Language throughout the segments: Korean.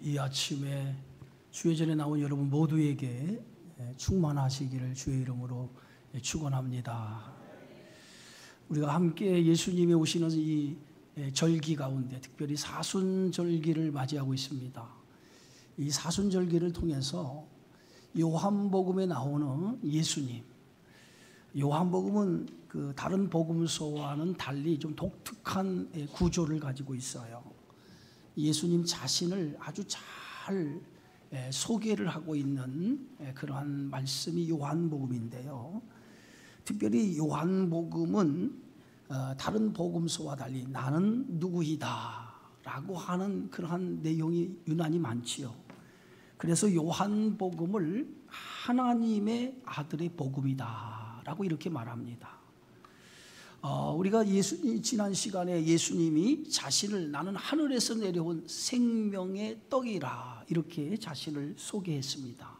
이 아침에 주의 전에 나온 여러분 모두에게 충만하시기를 주의 이름으로 축원합니다. 우리가 함께 예수님이 오시는 이 절기 가운데 특별히 사순절기를 맞이하고 있습니다. 이 사순절기를 통해서 요한복음에 나오는 예수님, 요한복음은 그 다른 복음서와는 달리 좀 독특한 구조를 가지고 있어요. 예수님 자신을 아주 잘 소개를 하고 있는 그러한 말씀이 요한복음인데요. 특별히 요한복음은 다른 복음서와 달리 나는 누구이다 라고 하는 그러한 내용이 유난히 많지요. 그래서 요한복음을 하나님의 아들의 복음이다 라고 이렇게 말합니다. 우리가 지난 시간에 예수님이 자신을 나는 하늘에서 내려온 생명의 떡이라 이렇게 자신을 소개했습니다.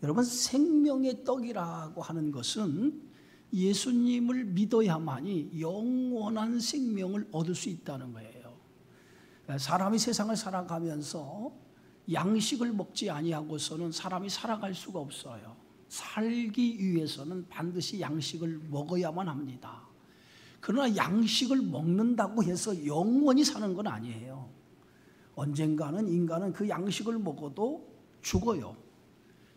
여러분, 생명의 떡이라고 하는 것은 예수님을 믿어야만이 영원한 생명을 얻을 수 있다는 거예요. 사람이 세상을 살아가면서 양식을 먹지 아니하고서는 사람이 살아갈 수가 없어요. 살기 위해서는 반드시 양식을 먹어야만 합니다. 그러나 양식을 먹는다고 해서 영원히 사는 건 아니에요. 언젠가는 인간은 그 양식을 먹어도 죽어요.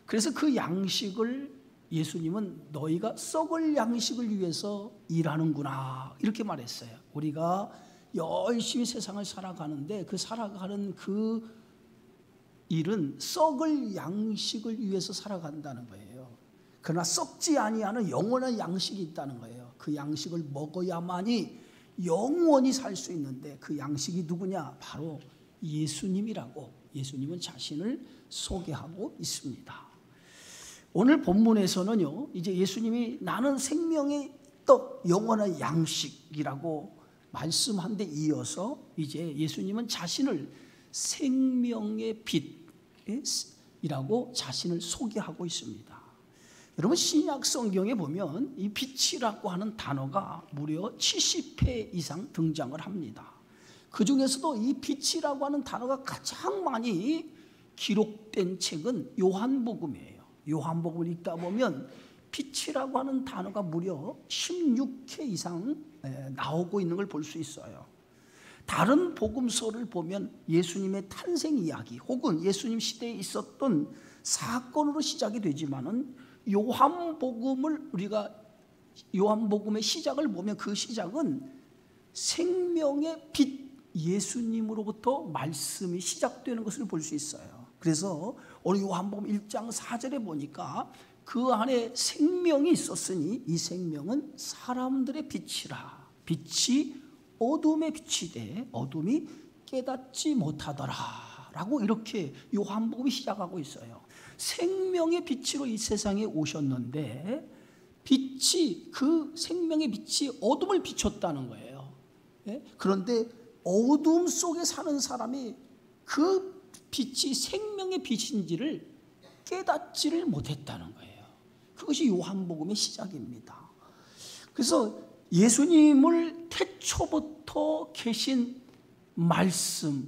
그래서 그 양식을 예수님은 너희가 썩을 양식을 위해서 일하는구나 이렇게 말했어요. 우리가 열심히 세상을 살아가는데 그 살아가는 그 일은 썩을 양식을 위해서 살아간다는 거예요. 그러나 썩지 아니하는 영원한 양식이 있다는 거예요. 그 양식을 먹어야만이 영원히 살 수 있는데 그 양식이 누구냐? 바로 예수님이라고 예수님은 자신을 소개하고 있습니다. 오늘 본문에서는요, 이제 예수님이 나는 생명의 떡, 영원한 양식이라고 말씀한 데 이어서 이제 예수님은 자신을 생명의 빛이라고 자신을 소개하고 있습니다. 여러분, 신약 성경에 보면 이 빛이라고 하는 단어가 무려 70회 이상 등장을 합니다. 그 중에서도 이 빛이라고 하는 단어가 가장 많이 기록된 책은 요한복음이에요. 요한복음을 읽다 보면 빛이라고 하는 단어가 무려 16회 이상 나오고 있는 걸 볼 수 있어요. 다른 복음서를 보면 예수님의 탄생 이야기 혹은 예수님 시대에 있었던 사건으로 시작이 되지만은 요한복음의 시작을 보면 그 시작은 생명의 빛 예수님으로부터 말씀이 시작되는 것을 볼 수 있어요. 그래서 오늘 요한복음 1장 4절에 보니까 그 안에 생명이 있었으니 이 생명은 사람들의 빛이라. 빛이 어둠의 빛이 돼 어둠이 깨닫지 못하더라 라고 이렇게 요한복음이 시작하고 있어요. 생명의 빛으로 이 세상에 오셨는데 빛이 그 생명의 빛이 어둠을 비췄다는 거예요. 그런데 어둠 속에 사는 사람이 그 빛이 생명의 빛인지를 깨닫지를 못했다는 거예요. 그것이 요한복음의 시작입니다. 그래서 예수님을 태초부터 계신 말씀이면서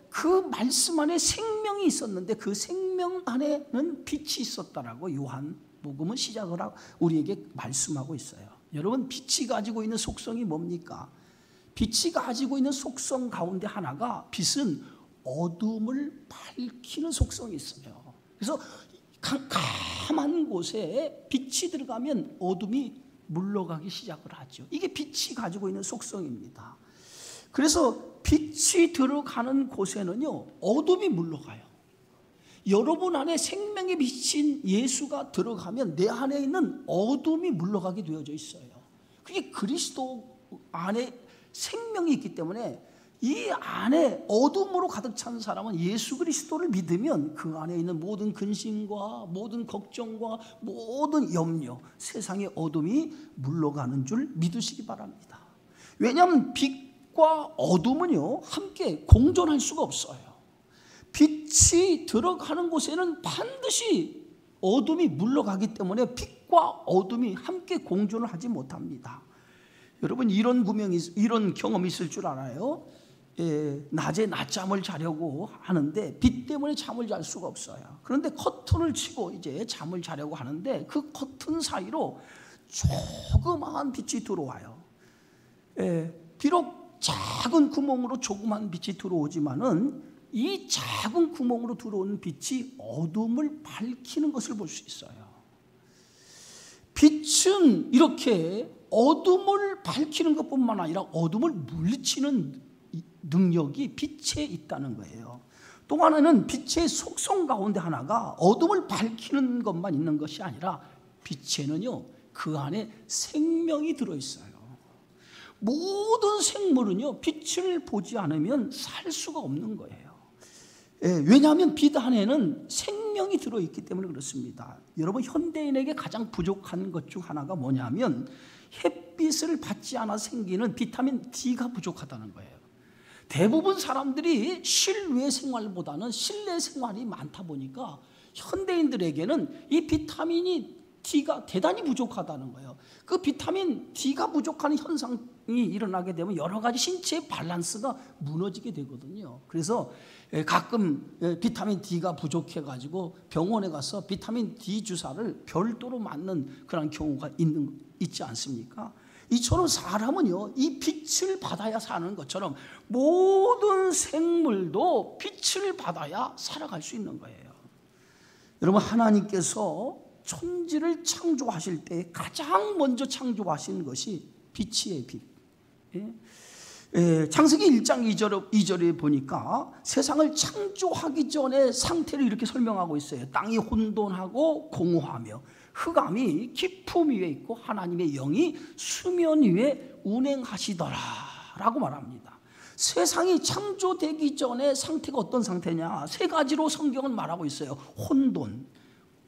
그 말씀 안에 생명이 있었는데 그 생명 안에는 빛이 있었다라고 요한복음은 시작을 하고 우리에게 말씀하고 있어요. 여러분, 빛이 가지고 있는 속성이 뭡니까? 빛이 가지고 있는 속성 가운데 하나가 빛은 어둠을 밝히는 속성이 있어요. 그래서 캄캄한 곳에 빛이 들어가면 어둠이 물러가기 시작을 하죠. 이게 빛이 가지고 있는 속성입니다. 그래서 빛이 들어가는 곳에는요, 어둠이 물러가요. 여러분 안에 생명의 빛인 예수가 들어가면 내 안에 있는 어둠이 물러가게 되어져 있어요. 그게 그리스도 안에 생명이 있기 때문에 이 안에 어둠으로 가득 찬 사람은 예수 그리스도를 믿으면 그 안에 있는 모든 근심과 모든 걱정과 모든 염려, 세상의 어둠이 물러가는 줄 믿으시기 바랍니다. 왜냐하면 빛과 어둠은요 함께 공존할 수가 없어요. 빛이 들어가는 곳에는 반드시 어둠이 물러가기 때문에 빛과 어둠이 함께 공존을 하지 못합니다. 여러분, 이런 경험이 있을 줄 알아요? 낮에 낮잠을 자려고 하는데 빛 때문에 잠을 잘 수가 없어요. 그런데 커튼을 치고 이제 잠을 자려고 하는데 그 커튼 사이로 조그마한 빛이 들어와요. 비록 작은 구멍으로 조그만 빛이 들어오지만은 이 작은 구멍으로 들어오는 빛이 어둠을 밝히는 것을 볼 수 있어요. 빛은 이렇게 어둠을 밝히는 것뿐만 아니라 어둠을 물리치는 능력이 빛에 있다는 거예요. 또 하나는 빛의 속성 가운데 하나가 어둠을 밝히는 것만 있는 것이 아니라 빛에는요, 그 안에 생명이 들어있어요. 모든 생물은요, 빛을 보지 않으면 살 수가 없는 거예요. 왜냐하면 빛 안에는 생명이 들어있기 때문에 그렇습니다. 여러분, 현대인에게 가장 부족한 것 중 하나가 뭐냐면 햇빛을 받지 않아 생기는 비타민 D가 부족하다는 거예요. 대부분 사람들이 실외 생활보다는 실내 생활이 많다 보니까 현대인들에게는 이 비타민 D가 대단히 부족하다는 거예요. 그 비타민 D가 부족한 현상이 일어나게 되면 여러 가지 신체의 밸런스가 무너지게 되거든요. 그래서 가끔 비타민 D가 부족해가지고 병원에 가서 비타민 D 주사를 별도로 맞는 그런 경우가 있지 않습니까? 이처럼 사람은요, 이 빛을 받아야 사는 것처럼 모든 생물도 빛을 받아야 살아갈 수 있는 거예요. 여러분, 하나님께서 천지를 창조하실 때 가장 먼저 창조하신 것이 빛이에요. 빛. 창세기 1장 2절에 보니까 세상을 창조하기 전의 상태를 이렇게 설명하고 있어요. 땅이 혼돈하고 공허하며 흑암이 깊음 위에 있고 하나님의 영이 수면 위에 운행하시더라 라고 말합니다. 세상이 창조되기 전의 상태가 어떤 상태냐, 세 가지로 성경은 말하고 있어요. 혼돈,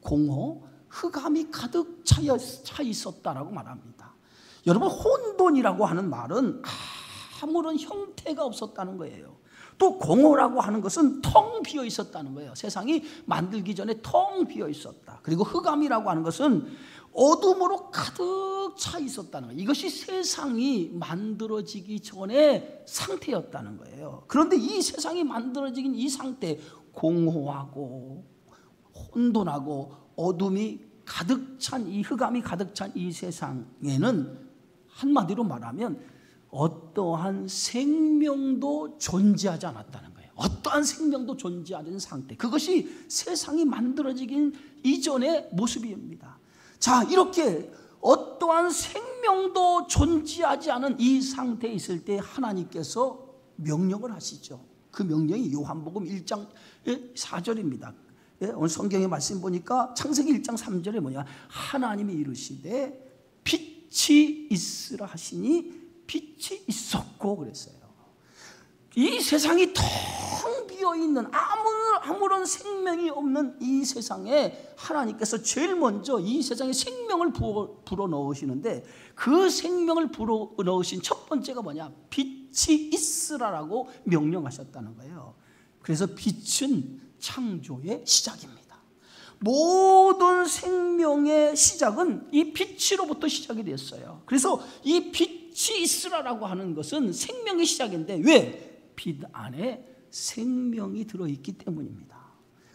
공허, 흑암이 가득 차 있었다라고 말합니다. 여러분, 혼돈이라고 하는 말은 아무런 형태가 없었다는 거예요. 또 공허라고 하는 것은 텅 비어 있었다는 거예요. 세상이 만들기 전에 텅 비어 있었다. 그리고 흑암이라고 하는 것은 어둠으로 가득 차 있었다는 거예요. 이것이 세상이 만들어지기 전의 상태였다는 거예요. 그런데 이 세상이 만들어지긴 이 상태, 공허하고 혼돈하고 어둠이 가득 찬 이 흑암이 가득 찬 이 세상에는 한마디로 말하면 어떠한 생명도 존재하지 않았다는 거예요. 어떠한 생명도 존재하지 않은 상태, 그것이 세상이 만들어지긴 이전의 모습입니다. 자, 이렇게 어떠한 생명도 존재하지 않은 이 상태에 있을 때 하나님께서 명령을 하시죠. 그 명령이 요한복음 1장 4절입니다. 오늘 성경의 말씀 보니까 창세기 1장 3절에 뭐냐, 하나님이 이르시되 빛이 있으라 하시니 빛이 있었고 그랬어요. 이 세상이 텅 비어있는 아무런 생명이 없는 이 세상에 하나님께서 제일 먼저 이 세상에 생명을 불어넣으시는데 그 생명을 불어넣으신 첫 번째가 뭐냐, 빛이 있으라라고 명령하셨다는 거예요. 그래서 빛은 창조의 시작입니다. 모든 생명의 시작은 이 빛으로부터 시작이 됐어요. 그래서 이 빛이 있으라라고 하는 것은 생명의 시작인데, 왜? 빛 안에 생명이 들어있기 때문입니다.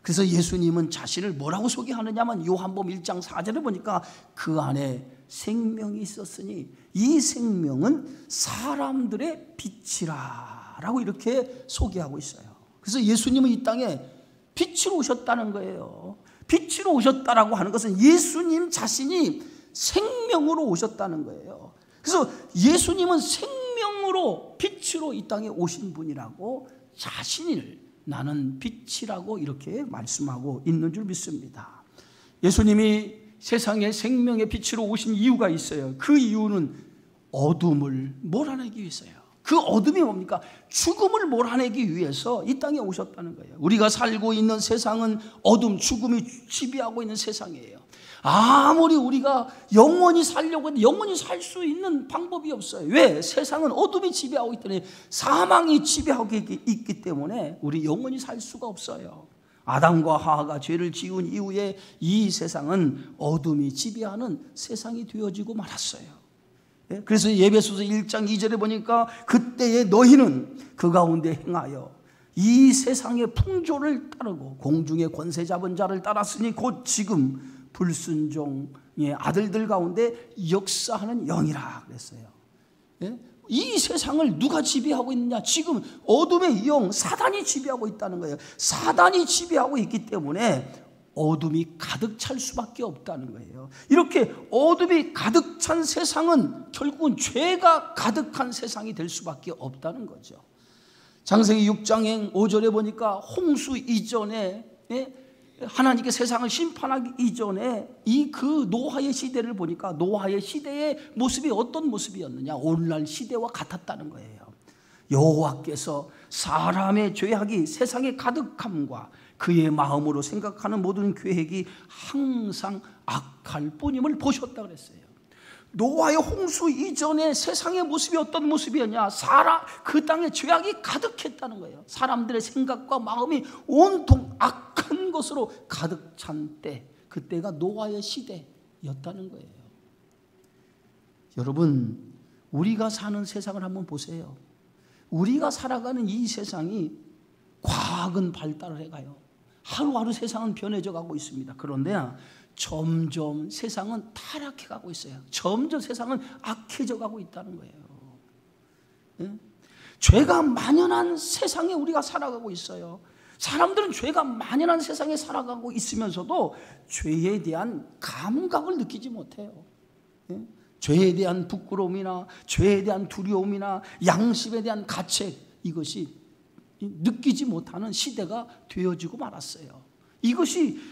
그래서 예수님은 자신을 뭐라고 소개하느냐면 요한복음 1장 4절에 보니까 그 안에 생명이 있었으니 이 생명은 사람들의 빛이라 라고 이렇게 소개하고 있어요. 그래서 예수님은 이 땅에 빛으로 오셨다는 거예요. 빛으로 오셨다라고 하는 것은 예수님 자신이 생명으로 오셨다는 거예요. 그래서 예수님은 생명으로 빛으로 이 땅에 오신 분이라고 자신을 나는 빛이라고 이렇게 말씀하고 있는 줄 믿습니다. 예수님이 세상에 생명의 빛으로 오신 이유가 있어요. 그 이유는 어둠을 몰아내기 위해서요. 그 어둠이 뭡니까? 죽음을 몰아내기 위해서 이 땅에 오셨다는 거예요. 우리가 살고 있는 세상은 어둠, 죽음이 지배하고 있는 세상이에요. 아무리 우리가 영원히 살려고 해도 영원히 살 수 있는 방법이 없어요. 왜? 세상은 어둠이 지배하고 있기 때문에, 사망이 지배하고 있기 때문에 우리 영원히 살 수가 없어요. 아담과 하와가 죄를 지은 이후에 이 세상은 어둠이 지배하는 세상이 되어지고 말았어요. 그래서 예배소서 1장 2절에 보니까 그때에 너희는 그 가운데 행하여 이 세상의 풍조를 따르고 공중의 권세 잡은 자를 따랐으니 곧 지금 불순종의 아들들 가운데 역사하는 영이라 그랬어요. 이 세상을 누가 지배하고 있느냐? 지금 어둠의 영 사단이 지배하고 있다는 거예요. 사단이 지배하고 있기 때문에 어둠이 가득 찰 수밖에 없다는 거예요. 이렇게 어둠이 가득 찬 세상은 결국은 죄가 가득한 세상이 될 수밖에 없다는 거죠. 창세기 6장 5절에 보니까 홍수 이전에 하나님께 세상을 심판하기 이전에 이 그 노아의 시대를 보니까 노아의 시대의 모습이 어떤 모습이었느냐? 오늘날 시대와 같았다는 거예요. 여호와께서 사람의 죄악이 세상에 가득함과 그의 마음으로 생각하는 모든 계획이 항상 악할 뿐임을 보셨다 그랬어요. 노아의 홍수 이전에 세상의 모습이 어떤 모습이었냐? 그 땅에 죄악이 가득했다는 거예요. 사람들의 생각과 마음이 온통 악한 것으로 가득 찬 때, 그때가 노아의 시대였다는 거예요. 여러분, 우리가 사는 세상을 한번 보세요. 우리가 살아가는 이 세상이 과학은 발달을 해가요. 하루하루 세상은 변해져 가고 있습니다. 그런데 점점 세상은 타락해 가고 있어요. 점점 세상은 악해져 가고 있다는 거예요. 죄가 만연한 세상에 우리가 살아가고 있어요. 사람들은 죄가 만연한 세상에 살아가고 있으면서도 죄에 대한 감각을 느끼지 못해요. 죄에 대한 부끄러움이나 죄에 대한 두려움이나 양심에 대한 가책, 이것이 느끼지 못하는 시대가 되어지고 말았어요.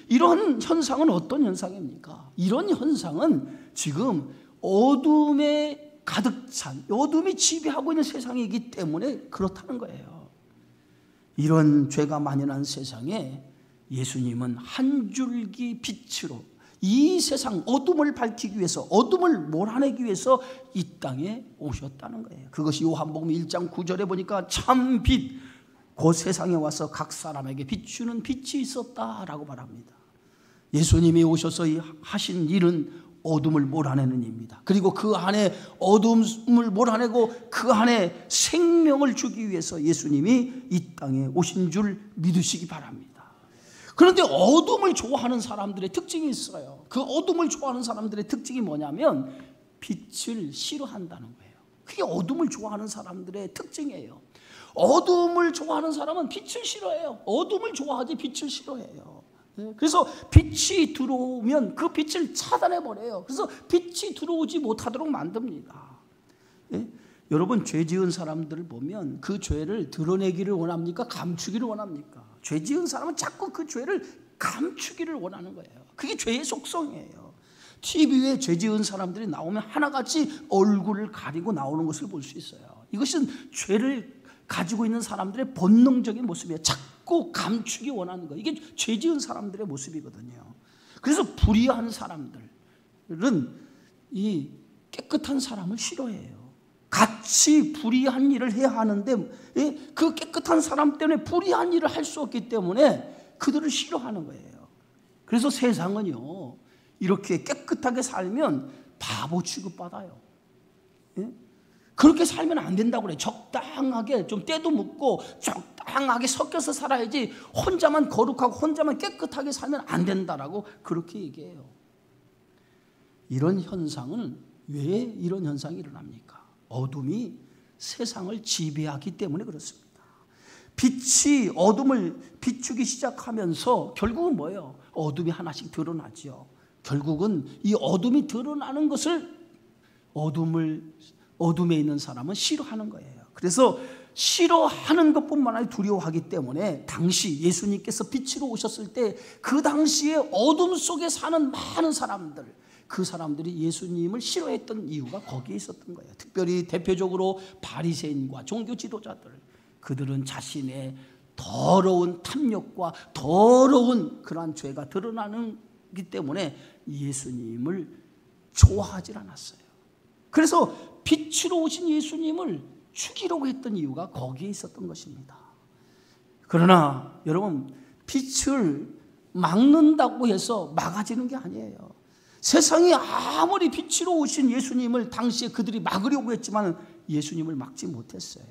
이런 현상은 어떤 현상입니까? 이런 현상은 지금 어둠에 가득 찬, 어둠이 지배하고 있는 세상이기 때문에 그렇다는 거예요. 이런 죄가 만연한 세상에 예수님은 한 줄기 빛으로 이 세상 어둠을 밝히기 위해서, 어둠을 몰아내기 위해서 이 땅에 오셨다는 거예요. 그것이 요한복음 1장 9절에 보니까 참 빛, 그 세상에 와서 각 사람에게 비추는 빛이 있었다라고 말합니다. 예수님이 오셔서 하신 일은 어둠을 몰아내는 일입니다. 그리고 그 안에 어둠을 몰아내고 그 안에 생명을 주기 위해서 예수님이 이 땅에 오신 줄 믿으시기 바랍니다. 그런데 어둠을 좋아하는 사람들의 특징이 있어요. 그 어둠을 좋아하는 사람들의 특징이 뭐냐면 빛을 싫어한다는 거예요. 그게 어둠을 좋아하는 사람들의 특징이에요. 어둠을 좋아하는 사람은 빛을 싫어해요. 어둠을 좋아하지 빛을 싫어해요. 그래서 빛이 들어오면 그 빛을 차단해버려요. 그래서 빛이 들어오지 못하도록 만듭니다. 여러분, 죄 지은 사람들을 보면 그 죄를 드러내기를 원합니까? 감추기를 원합니까? 죄 지은 사람은 자꾸 그 죄를 감추기를 원하는 거예요. 그게 죄의 속성이에요. TV에 죄 지은 사람들이 나오면 하나같이 얼굴을 가리고 나오는 것을 볼 수 있어요. 이것은 죄를 가지고 있는 사람들의 본능적인 모습이에요. 자꾸 감추기 원하는 거예요. 이게 죄 지은 사람들의 모습이거든요. 그래서 불의한 사람들은 이 깨끗한 사람을 싫어해요. 같이 불의한 일을 해야 하는데 그 깨끗한 사람 때문에 불의한 일을 할 수 없기 때문에 그들을 싫어하는 거예요. 그래서 세상은요, 이렇게 깨끗하게 살면 바보 취급받아요. 그렇게 살면 안 된다고 그래요. 적당하게 좀 때도 묻고 적당하게 섞여서 살아야지 혼자만 거룩하고 혼자만 깨끗하게 살면 안 된다라고 그렇게 얘기해요. 이런 현상은 왜 이런 현상이 일어납니까? 어둠이 세상을 지배하기 때문에 그렇습니다. 빛이 어둠을 비추기 시작하면서 결국은 뭐예요? 어둠이 하나씩 드러나죠. 결국은 이 어둠이 드러나는 것을 어둠에 있는 사람은 싫어하는 거예요. 그래서 싫어하는 것뿐만 아니라 두려워하기 때문에 당시 예수님께서 빛으로 오셨을 때 그 당시에 어둠 속에 사는 많은 사람들, 그 사람들이 예수님을 싫어했던 이유가 거기에 있었던 거예요. 특별히 대표적으로 바리새인과 종교 지도자들, 그들은 자신의 더러운 탐욕과 더러운 그러한 죄가 드러나기 때문에 예수님을 좋아하지 않았어요. 그래서 빛으로 오신 예수님을 죽이려고 했던 이유가 거기에 있었던 것입니다. 그러나 여러분, 빛을 막는다고 해서 막아지는 게 아니에요. 세상이 아무리 빛으로 오신 예수님을 당시에 그들이 막으려고 했지만 예수님을 막지 못했어요.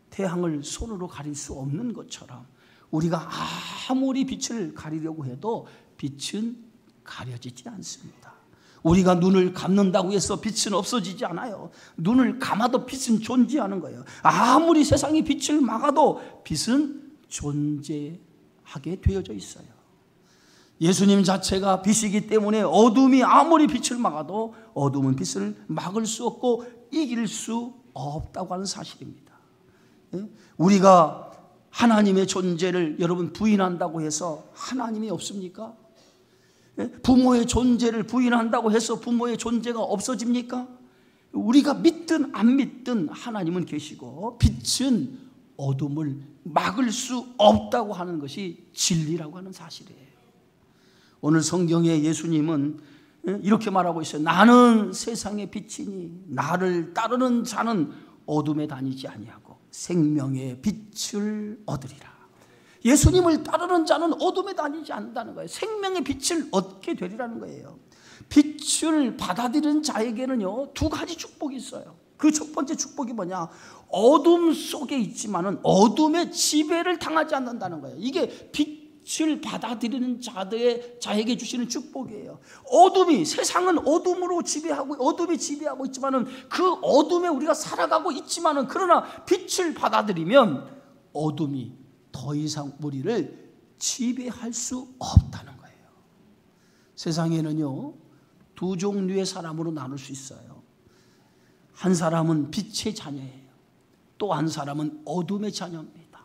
태양을 손으로 가릴 수 없는 것처럼 우리가 아무리 빛을 가리려고 해도 빛은 가려지지 않습니다. 우리가 눈을 감는다고 해서 빛은 없어지지 않아요. 눈을 감아도 빛은 존재하는 거예요. 아무리 세상이 빛을 막아도 빛은 존재하게 되어져 있어요. 예수님 자체가 빛이기 때문에 어둠이 아무리 빛을 막아도 어둠은 빛을 막을 수 없고 이길 수 없다고 하는 사실입니다. 우리가 하나님의 존재를 여러분 부인한다고 해서 하나님이 없습니까? 부모의 존재를 부인한다고 해서 부모의 존재가 없어집니까? 우리가 믿든 안 믿든 하나님은 계시고 빛은 어둠을 막을 수 없다고 하는 것이 진리라고 하는 사실이에요. 오늘 성경에 예수님은 이렇게 말하고 있어요. 나는 세상의 빛이니 나를 따르는 자는 어둠에 다니지 아니하고 생명의 빛을 얻으리라. 예수님을 따르는 자는 어둠에 다니지 않는다는 거예요. 생명의 빛을 얻게 되리라는 거예요. 빛을 받아들이는 자에게는요, 두 가지 축복이 있어요. 그 첫 번째 축복이 뭐냐? 어둠 속에 있지만은 어둠의 지배를 당하지 않는다는 거예요. 이게 빛을 받아들이는 자에게 주시는 축복이에요. 어둠이, 세상은 어둠으로 지배하고 어둠이 지배하고 있지만은 그 어둠에 우리가 살아가고 있지만은 그러나 빛을 받아들이면 어둠이 더 이상 우리를 지배할 수 없다는 거예요. 세상에는요, 두 종류의 사람으로 나눌 수 있어요. 한 사람은 빛의 자녀예요. 또 한 사람은 어둠의 자녀입니다.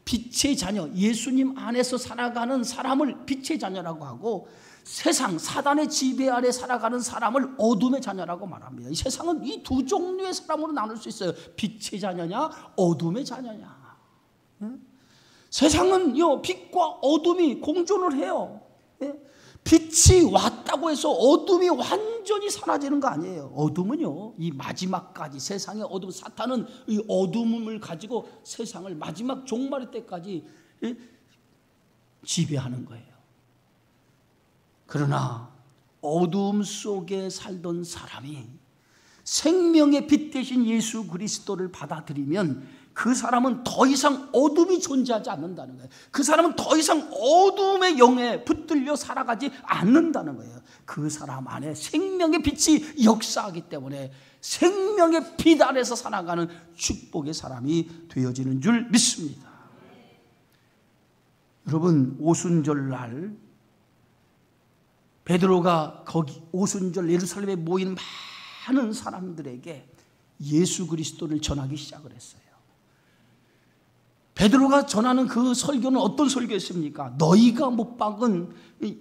빛의 자녀, 예수님 안에서 살아가는 사람을 빛의 자녀라고 하고 세상, 사단의 지배 아래 살아가는 사람을 어둠의 자녀라고 말합니다. 이 세상은 이 두 종류의 사람으로 나눌 수 있어요. 빛의 자녀냐, 어둠의 자녀냐. 세상은요, 빛과 어둠이 공존을 해요. 빛이 왔다고 해서 어둠이 완전히 사라지는 거 아니에요. 어둠은요, 이 마지막까지, 세상의 어둠, 사탄은 이 어둠을 가지고 세상을 마지막 종말의 때까지 지배하는 거예요. 그러나 어둠 속에 살던 사람이 생명의 빛 대신 예수 그리스도를 받아들이면 그 사람은 더 이상 어둠이 존재하지 않는다는 거예요. 그 사람은 더 이상 어둠의 영에 붙들려 살아가지 않는다는 거예요. 그 사람 안에 생명의 빛이 역사하기 때문에 생명의 빛 안에서 살아가는 축복의 사람이 되어지는 줄 믿습니다. 여러분, 오순절날 베드로가 거기 오순절 예루살렘에 모인 많은 사람들에게 예수 그리스도를 전하기 시작을 했어요. 베드로가 전하는 그 설교는 어떤 설교였습니까? 너희가 못 박은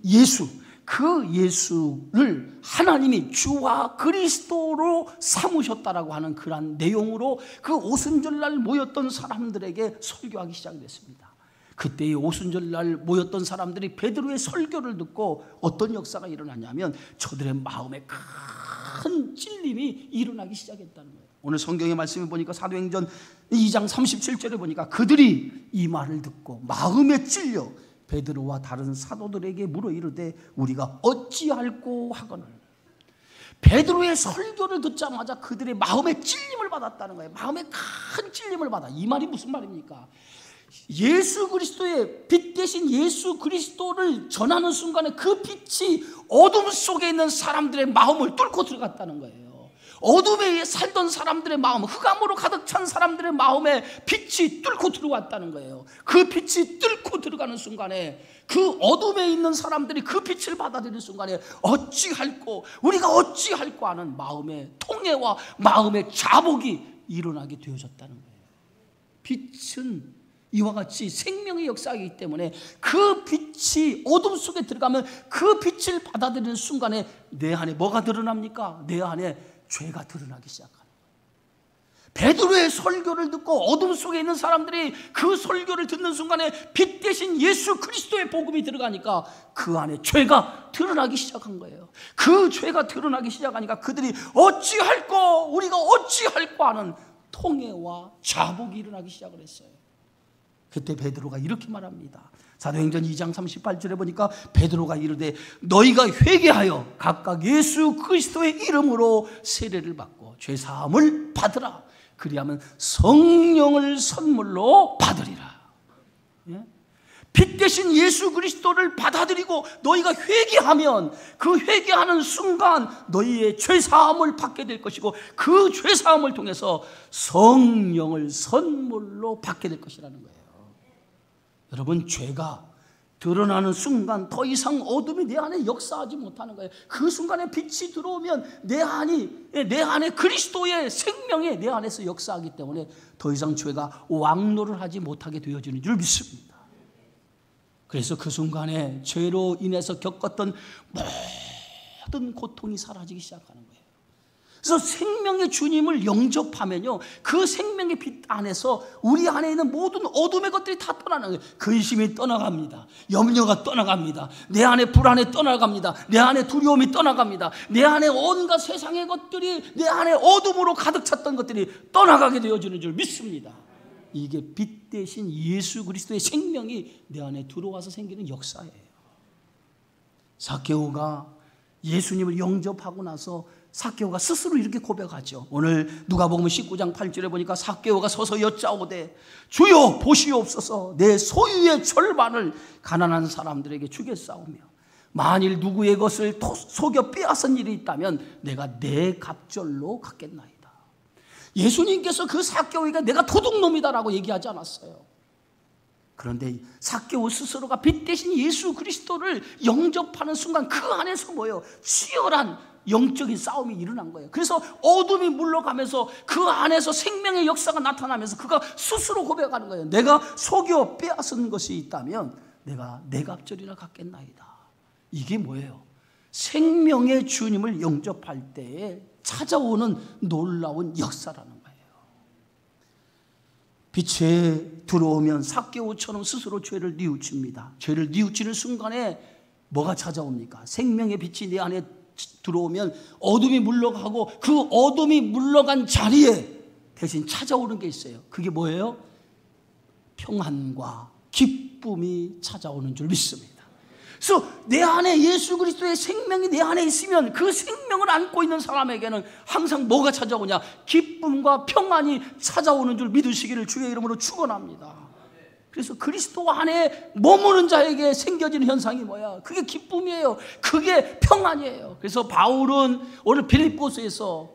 예수, 그 예수를 하나님이 주와 그리스도로 삼으셨다라고 하는 그런 내용으로 그 오순절날 모였던 사람들에게 설교하기 시작했습니다. 그때의 오순절날 모였던 사람들이 베드로의 설교를 듣고 어떤 역사가 일어났냐면 저들의 마음에 큰 찔림이 일어나기 시작했다는 거예요. 오늘 성경의 말씀을 보니까 사도행전 2장 37절에 보니까 그들이 이 말을 듣고 마음에 찔려 베드로와 다른 사도들에게 물어 이르되 우리가 어찌할꼬 하거늘. 베드로의 설교를 듣자마자 그들의 마음에 찔림을 받았다는 거예요. 마음에 큰 찔림을 받아. 이 말이 무슨 말입니까? 예수 그리스도의 빛 대신 예수 그리스도를 전하는 순간에 그 빛이 어둠 속에 있는 사람들의 마음을 뚫고 들어갔다는 거예요. 어둠에 살던 사람들의 마음, 흑암으로 가득 찬 사람들의 마음에 빛이 뚫고 들어왔다는 거예요. 그 빛이 뚫고 들어가는 순간에 그 어둠에 있는 사람들이 그 빛을 받아들이는 순간에 어찌할꼬, 우리가 어찌할꼬 하는 마음의 통해와 마음의 자복이 일어나게 되어졌다는 거예요. 빛은 이와 같이 생명의 역사이기 때문에 그 빛이 어둠 속에 들어가면 그 빛을 받아들이는 순간에 내 안에 뭐가 드러납니까? 내 안에 죄가 드러나기 시작하는 거예요. 베드로의 설교를 듣고 어둠 속에 있는 사람들이 그 설교를 듣는 순간에 빛 대신 예수 그리스도의 복음이 들어가니까 그 안에 죄가 드러나기 시작한 거예요. 그 죄가 드러나기 시작하니까 그들이 어찌할꼬, 우리가 어찌할꼬 하는 통해와 자복이 일어나기 시작을 했어요. 그때 베드로가 이렇게 말합니다. 사도행전 2장 38절에 보니까 베드로가 이르되 너희가 회개하여 각각 예수 그리스도의 이름으로 세례를 받고 죄사함을 받으라. 그리하면 성령을 선물로 받으리라. 예? 빛 대신 예수 그리스도를 받아들이고 너희가 회개하면 그 회개하는 순간 너희의 죄사함을 받게 될 것이고 그 죄사함을 통해서 성령을 선물로 받게 될 것이라는 거예요. 여러분, 죄가 드러나는 순간 더 이상 어둠이 내 안에 역사하지 못하는 거예요. 그 순간에 빛이 들어오면 내 안에 그리스도의 생명이 내 안에서 역사하기 때문에 더 이상 죄가 왕노를 하지 못하게 되어지는 줄 믿습니다. 그래서 그 순간에 죄로 인해서 겪었던 모든 고통이 사라지기 시작하는 거예요. 그래서 생명의 주님을 영접하면요, 그 생명의 빛 안에서 우리 안에 있는 모든 어둠의 것들이 다 떠나는 거예요. 근심이 떠나갑니다. 염려가 떠나갑니다. 내 안에 불안이 떠나갑니다. 내 안에 두려움이 떠나갑니다. 내 안에 온갖 세상의 것들이, 내 안에 어둠으로 가득 찼던 것들이 떠나가게 되어지는 줄 믿습니다. 이게 빛 대신 예수 그리스도의 생명이 내 안에 들어와서 생기는 역사예요. 삭개오가 예수님을 영접하고 나서 삭개오가 스스로 이렇게 고백하죠. 오늘 누가복음 19장 8절에 보니까 삭개오가 서서 여짜오되 주여 보시옵소서, 내 소유의 절반을 가난한 사람들에게 주겠사오며 만일 누구의 것을 속여 빼앗은 일이 있다면 내가 내 갑절로 갚겠나이다. 예수님께서 그 삭개오에게 내가 도둑놈이다라고 얘기하지 않았어요. 그런데 삭개오 스스로가 빛 대신 예수 그리스도를 영접하는 순간 그 안에서 뭐예요? 치열한 영적인 싸움이 일어난 거예요. 그래서 어둠이 물러가면서 그 안에서 생명의 역사가 나타나면서 그가 스스로 고백하는 거예요. 내가 속여 빼앗은 것이 있다면 내가 내 갑절이나 갚겠나이다. 이게 뭐예요? 생명의 주님을 영접할 때에 찾아오는 놀라운 역사라는 거예요. 빛에 들어오면 삭개오처럼 스스로 죄를 뉘우칩니다. 죄를 뉘우치는 순간에 뭐가 찾아옵니까? 생명의 빛이 내 안에 들어오면 어둠이 물러가고 그 어둠이 물러간 자리에 대신 찾아오는 게 있어요. 그게 뭐예요? 평안과 기쁨이 찾아오는 줄 믿습니다. 그래서 내 안에 예수 그리스도의 생명이 내 안에 있으면 그 생명을 안고 있는 사람에게는 항상 뭐가 찾아오냐? 기쁨과 평안이 찾아오는 줄 믿으시기를 주의 이름으로 축원합니다. 그래서 그리스도 안에 머무는 자에게 생겨지는 현상이 뭐야? 그게 기쁨이에요. 그게 평안이에요. 그래서 바울은 오늘 빌립보서에서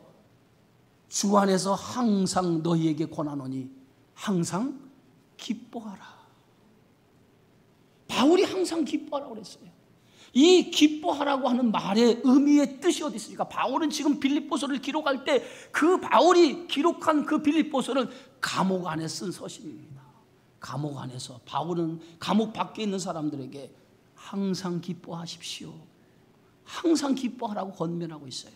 주 안에서 항상 너희에게 권하노니 항상 기뻐하라. 바울이 항상 기뻐하라고 그랬어요. 이 기뻐하라고 하는 말의 의미의 뜻이 어디 있습니까? 바울은 지금 빌립보서를 기록할 때 그 바울이 기록한 그 빌립보서는 감옥 안에 쓴 서신입니다. 감옥 안에서 바울은 감옥 밖에 있는 사람들에게 항상 기뻐하십시오, 항상 기뻐하라고 권면하고 있어요.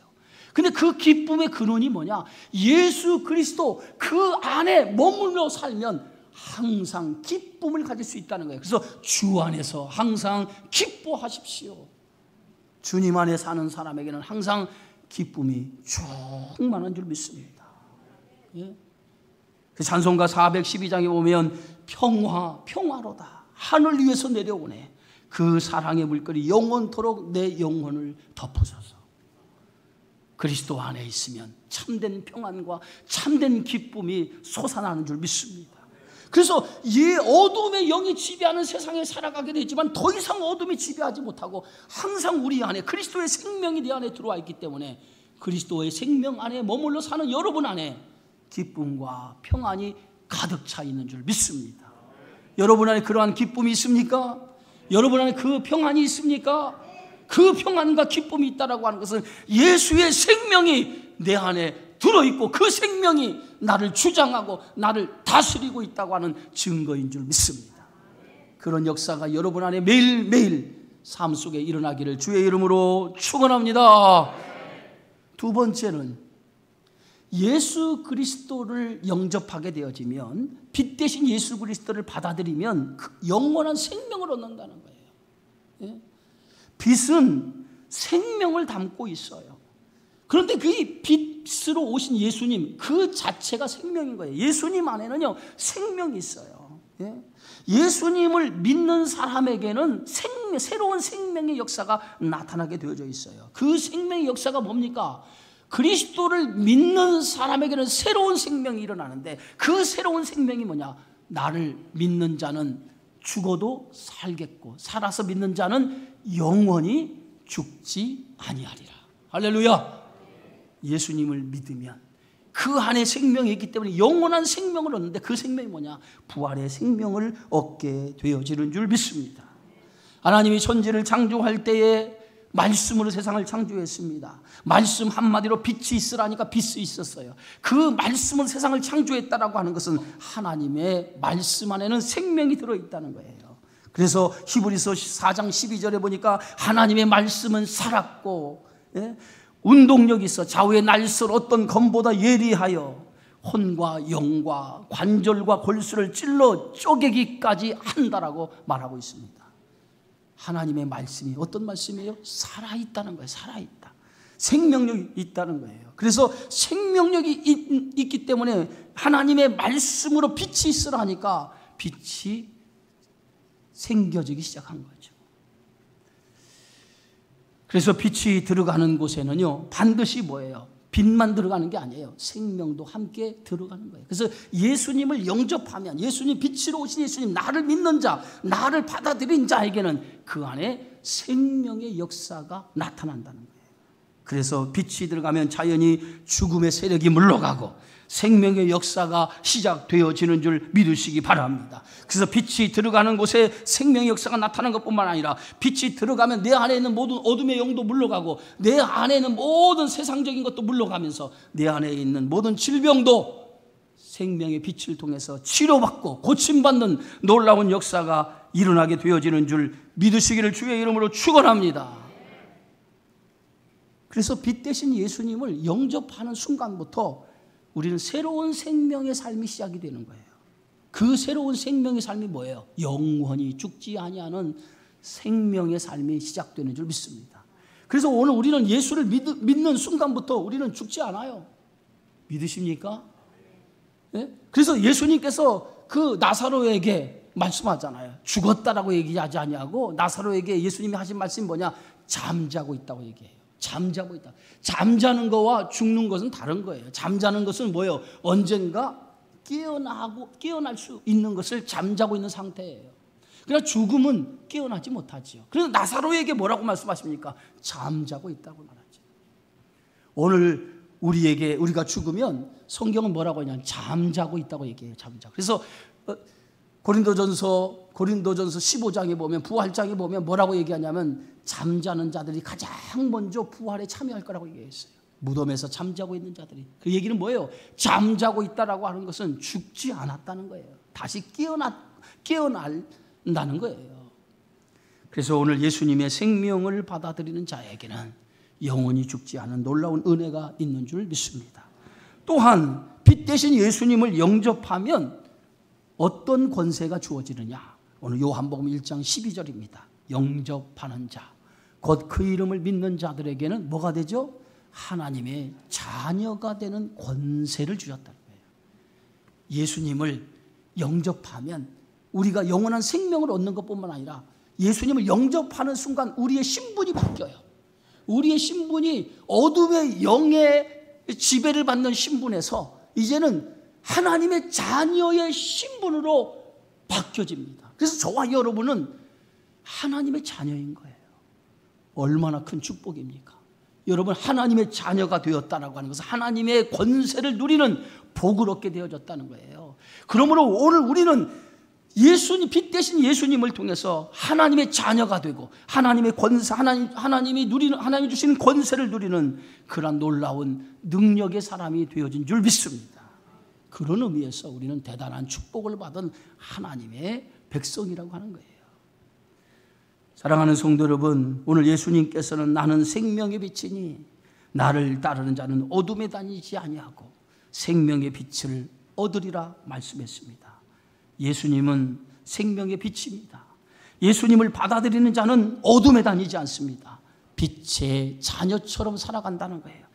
근데 그 기쁨의 근원이 뭐냐? 예수 그리스도 그 안에 머물러 살면 항상 기쁨을 가질 수 있다는 거예요. 그래서 주 안에서 항상 기뻐하십시오. 주님 안에 사는 사람에게는 항상 기쁨이 충만한 줄 믿습니다. 예? 그 찬송가 412장에 보면 평화로다, 하늘 위에서 내려오네, 그 사랑의 물결이 영원토록 내 영혼을 덮으소서. 그리스도 안에 있으면 참된 평안과 참된 기쁨이 솟아나는 줄 믿습니다. 그래서 이 어둠의 영이 지배하는 세상에 살아가게 되지만 더 이상 어둠이 지배하지 못하고 항상 우리 안에 그리스도의 생명이 내 안에 들어와 있기 때문에 그리스도의 생명 안에 머물러 사는 여러분 안에 기쁨과 평안이 가득 차 있는 줄 믿습니다. 여러분 안에 그러한 기쁨이 있습니까? 여러분 안에 그 평안이 있습니까? 그 평안과 기쁨이 있다라고 하는 것은 예수의 생명이 내 안에 들어있고 그 생명이 나를 주장하고 나를 다스리고 있다고 하는 증거인 줄 믿습니다. 그런 역사가 여러분 안에 매일매일 삶 속에 일어나기를 주의 이름으로 축원합니다. 두 번째는 예수 그리스도를 영접하게 되어지면, 빛 대신 예수 그리스도를 받아들이면 영원한 생명을 얻는다는 거예요. 예? 빛은 생명을 담고 있어요. 그런데 그 빛으로 오신 예수님 그 자체가 생명인 거예요. 예수님 안에는요 생명이 있어요. 예? 예수님을 믿는 사람에게는 새로운 생명의 역사가 나타나게 되어져 있어요. 그 생명의 역사가 뭡니까? 그리스도를 믿는 사람에게는 새로운 생명이 일어나는데, 그 새로운 생명이 뭐냐? 나를 믿는 자는 죽어도 살겠고 살아서 믿는 자는 영원히 죽지 아니하리라. 할렐루야. 예수님을 믿으면 그 안에 생명이 있기 때문에 영원한 생명을 얻는데, 그 생명이 뭐냐? 부활의 생명을 얻게 되어지는 줄 믿습니다. 하나님이 천지를 창조할 때에 말씀으로 세상을 창조했습니다. 말씀 한마디로 빛이 있으라니까 빛이 있었어요. 그 말씀으로 세상을 창조했다라고 하는 것은 하나님의 말씀 안에는 생명이 들어있다는 거예요. 그래서 히브리서 4장 12절에 보니까 하나님의 말씀은 살았고, 운동력이 있어 좌우의 날설 어떤 검보다 예리하여 혼과 영과 관절과 골수를 찔러 쪼개기까지 한다라고 말하고 있습니다. 하나님의 말씀이 어떤 말씀이에요? 살아있다는 거예요. 살아있다. 생명력이 있다는 거예요. 그래서 생명력이 있기 때문에 하나님의 말씀으로 빛이 있으라 하니까 빛이 생겨지기 시작한 거죠. 그래서 빛이 들어가는 곳에는요, 반드시 뭐예요? 빛만 들어가는 게 아니에요. 생명도 함께 들어가는 거예요. 그래서 예수님을 영접하면, 예수님 빛으로 오신 예수님, 나를 믿는 자, 나를 받아들인 자에게는 그 안에 생명의 역사가 나타난다는 거예요. 그래서 빛이 들어가면 자연히 죽음의 세력이 물러가고 생명의 역사가 시작되어지는 줄 믿으시기 바랍니다. 그래서 빛이 들어가는 곳에 생명의 역사가 나타나는 것뿐만 아니라, 빛이 들어가면 내 안에 있는 모든 어둠의 영도 물러가고 내 안에 있는 모든 세상적인 것도 물러가면서 내 안에 있는 모든 질병도 생명의 빛을 통해서 치료받고 고침받는 놀라운 역사가 일어나게 되어지는 줄 믿으시기를 주의 이름으로 축원합니다. 그래서 빛 대신 예수님을 영접하는 순간부터 우리는 새로운 생명의 삶이 시작이 되는 거예요. 그 새로운 생명의 삶이 뭐예요? 영원히 죽지 아니하는 생명의 삶이 시작되는 줄 믿습니다. 그래서 오늘 우리는 예수를 믿는 순간부터 우리는 죽지 않아요. 믿으십니까? 네? 그래서 예수님께서 그 나사로에게 말씀하잖아요. 죽었다라고 얘기하지 아니하고 나사로에게 예수님이 하신 말씀이 뭐냐? 잠자고 있다고 얘기해요. 잠자고 있다. 잠자는 거와 죽는 것은 다른 거예요. 잠자는 것은 뭐예요? 언젠가 깨어날 수 있는 것을 잠자고 있는 상태예요. 그러나 죽음은 깨어나지 못하지요. 그래서 나사로에게 뭐라고 말씀하십니까? 잠자고 있다고 말하죠. 오늘 우리가 죽으면 성경은 뭐라고 하냐면 잠자고 있다고 얘기해요. 잠자고. 그래서 고린도전서 15장에 보면, 부활장에 보면 뭐라고 얘기하냐면 잠자는 자들이 가장 먼저 부활에 참여할 거라고 얘기했어요. 무덤에서 잠자고 있는 자들이. 그 얘기는 뭐예요? 잠자고 있다라고 하는 것은 죽지 않았다는 거예요. 다시 깨어난다는 거예요. 그래서 오늘 예수님의 생명을 받아들이는 자에게는 영원히 죽지 않은 놀라운 은혜가 있는 줄 믿습니다. 또한 빛 대신 예수님을 영접하면 어떤 권세가 주어지느냐? 오늘 요한복음 1장 12절입니다. 영접하는 자, 곧 그 이름을 믿는 자들에게는 뭐가 되죠? 하나님의 자녀가 되는 권세를 주셨다는 거예요. 예수님을 영접하면 우리가 영원한 생명을 얻는 것뿐만 아니라 예수님을 영접하는 순간 우리의 신분이 바뀌어요. 우리의 신분이 어둠의 영의 지배를 받는 신분에서 이제는 하나님의 자녀의 신분으로 바뀌어집니다. 그래서 저와 여러분은 하나님의 자녀인 거예요. 얼마나 큰 축복입니까? 여러분, 하나님의 자녀가 되었다라고 하는 것은 하나님의 권세를 누리는 복을 얻게 되어졌다는 거예요. 그러므로 오늘 우리는 빛 대신 예수님을 통해서 하나님의 자녀가 되고 하나님의 권세, 하나님이 주시는 권세를 누리는 그런 놀라운 능력의 사람이 되어진 줄 믿습니다. 그런 의미에서 우리는 대단한 축복을 받은 하나님의 백성이라고 하는 거예요. 사랑하는 성도 여러분, 오늘 예수님께서는 나는 생명의 빛이니 나를 따르는 자는 어둠에 다니지 아니하고 생명의 빛을 얻으리라 말씀했습니다. 예수님은 생명의 빛입니다. 예수님을 받아들이는 자는 어둠에 다니지 않습니다. 빛의 자녀처럼 살아간다는 거예요.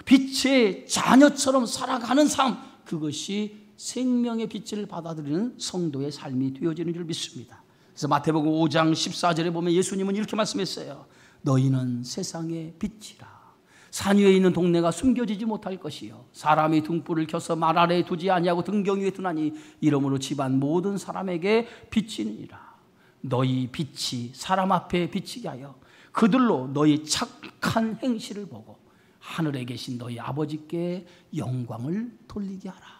빛의 자녀처럼 살아가는 삶, 그것이 생명의 빛을 받아들이는 성도의 삶이 되어지는 줄 믿습니다. 그래서 마태복음 5장 14절에 보면 예수님은 이렇게 말씀했어요. 너희는 세상의 빛이라. 산 위에 있는 동네가 숨겨지지 못할 것이요 사람이 등불을 켜서 말 아래에 두지 아니하고 등경 위에 두나니 이러므로 집안 모든 사람에게 비치니라. 너희 빛이 사람 앞에 비치게 하여 그들로 너희 착한 행실을 보고 하늘에 계신 너희 아버지께 영광을 돌리게 하라.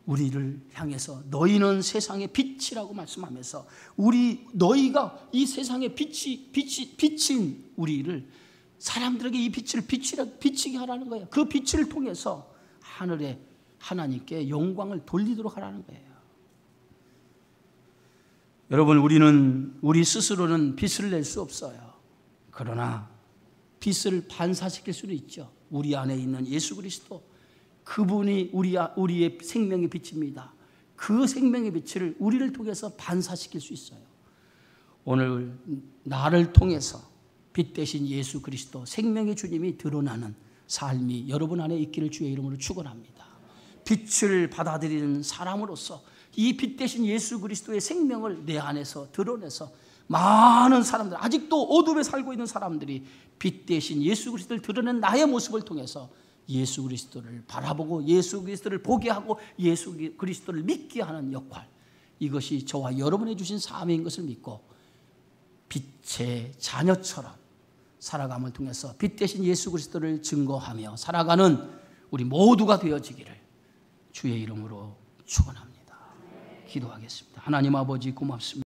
우리를 향해서 너희는 세상의 빛이라고 말씀하면서 너희가 이 세상의 빛인 우리를 사람들에게 이 빛을 비치게 하라는 거예요. 그 빛을 통해서 하늘에 하나님께 영광을 돌리도록 하라는 거예요. 여러분, 우리 스스로는 빛을 낼 수 없어요. 그러나 빛을 반사시킬 수는 있죠. 우리 안에 있는 예수 그리스도, 그분이 우리의 생명의 빛입니다. 그 생명의 빛을 우리를 통해서 반사시킬 수 있어요. 오늘 나를 통해서 빛 대신 예수 그리스도 생명의 주님이 드러나는 삶이 여러분 안에 있기를 주의 이름으로 축원합니다. 빛을 받아들이는 사람으로서 이 빛 대신 예수 그리스도의 생명을 내 안에서 드러내서 많은 사람들, 아직도 어둠에 살고 있는 사람들이 빛 대신 예수 그리스도를 드러낸 나의 모습을 통해서 예수 그리스도를 바라보고 예수 그리스도를 보게 하고 예수 그리스도를 믿게 하는 역할, 이것이 저와 여러분이 주신 사명인 것을 믿고 빛의 자녀처럼 살아감을 통해서 빛 대신 예수 그리스도를 증거하며 살아가는 우리 모두가 되어지기를 주의 이름으로 축원합니다. 기도하겠습니다. 하나님 아버지 고맙습니다.